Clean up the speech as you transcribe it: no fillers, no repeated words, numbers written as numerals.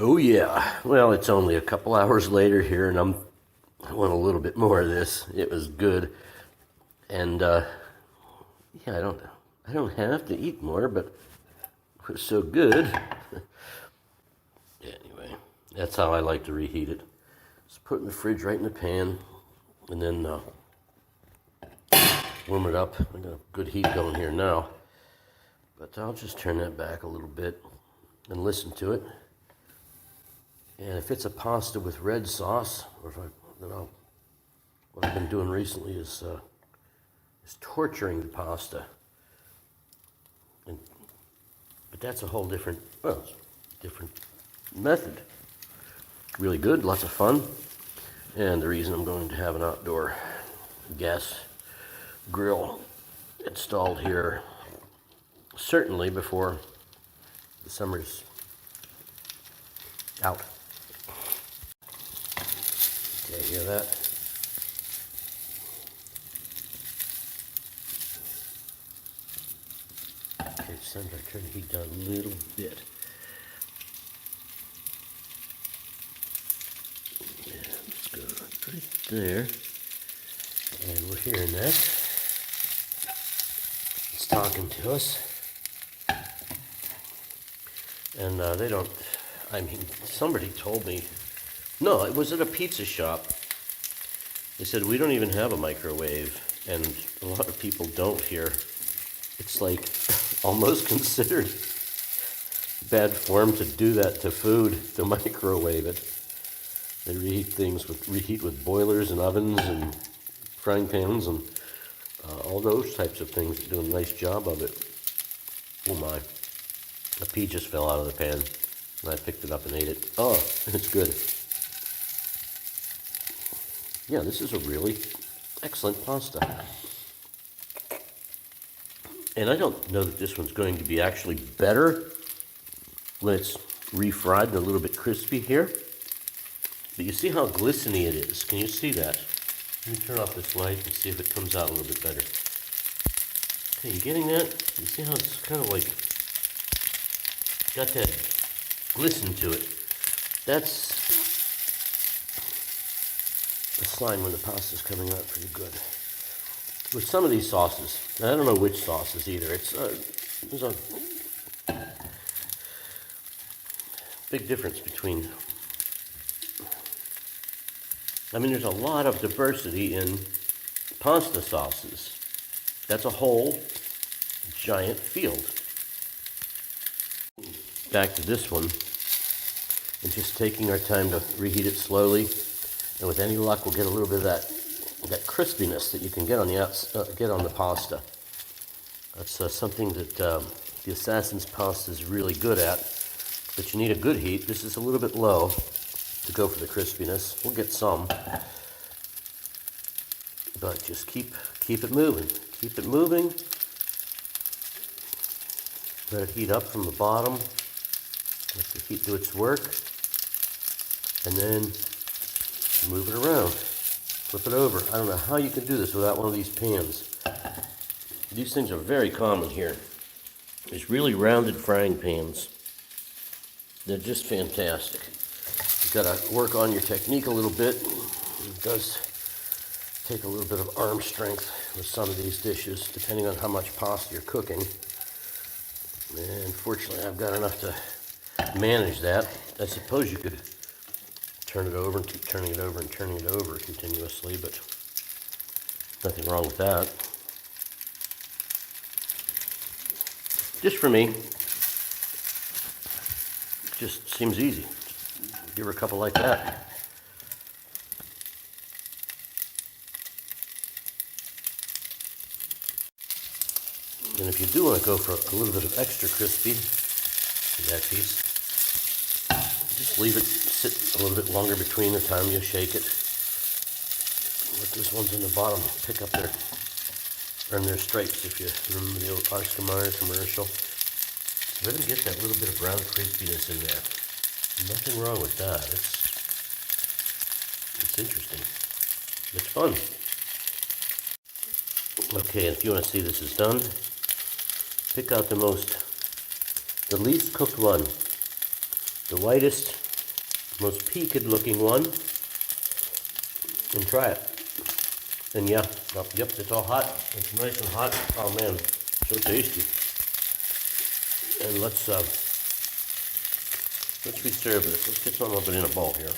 Oh yeah. Well, it's only a couple hours later here, and I want a little bit more of this. It was good, and yeah, I don't have to eat more, but it was so good. Yeah, anyway, that's how I like to reheat it. Just put it in the fridge right in the pan, and then warm it up. I got a good heat going here now, but I'll just turn that back a little bit and listen to it. And if it's a pasta with red sauce, or if what I've been doing recently is torturing the pasta. But that's a whole different, different method. Really good, lots of fun. And the reason I'm going to have an outdoor gas grill installed here, certainly before the summer's out. Okay, hear that? Okay, sometimes I turn the heat down a little bit. Yeah, let's go right there. And we're hearing that. It's talking to us. And they don't, I mean, somebody told me, no, it was at a pizza shop. They said, we don't even have a microwave. And a lot of people don't here. It's like almost considered bad form to do that to food, to microwave it. They reheat with boilers and ovens and frying pans and all those types of things. They do a nice job of it. Oh my. A pea just fell out of the pan, and I picked it up and ate it. Oh, it's good. Yeah, this is a really excellent pasta. And I don't know that this one's going to be actually better when it's refried and a little bit crispy here. But you see how glistening it is. Can you see that? Let me turn off this light and see if it comes out a little bit better. Okay, you getting that? You see how it's kind of like got that glisten to it. That's a sign when the pasta's coming out pretty good. With some of these sauces, I don't know which sauces either. There's a big difference between. I mean, there's a lot of diversity in pasta sauces. That's a whole giant field. Back to this one, and just taking our time to reheat it slowly, and with any luck, we'll get a little bit of that crispiness that you can get on the pasta. That's something that the Assassin's pasta is really good at, but you need a good heat. This is a little bit low to go for the crispiness. We'll get some, but just keep it moving. Keep it moving. Let it heat up from the bottom. Let the heat do its work, and then move it around. Flip it over. I don't know how you can do this without one of these pans. These things are very common here. These really rounded frying pans. They're just fantastic. You've got to work on your technique a little bit. It does take a little bit of arm strength with some of these dishes, depending on how much pasta you're cooking. And fortunately, I've got enough to manage that. I suppose you could turn it over and keep turning it over and turning it over continuously, but nothing wrong with that. Just for me, just seems easy. Give her a couple like that. And if you do want to go for a little bit of extra crispy, that piece, just leave it sit a little bit longer between the time you shake it. Let those ones in the bottom pick up earn their stripes, if you remember the old Oscar Mayer commercial. Let them get that little bit of brown crispiness in there. Nothing wrong with that. It's interesting. It's fun. Okay, if you want to see this is done, pick out the least cooked one, the whitest most peaked looking one and try it. And yeah, yep, it's all hot. It's nice and hot. Oh man, so tasty. And let's reserve this. Let's get some of it in a bowl here.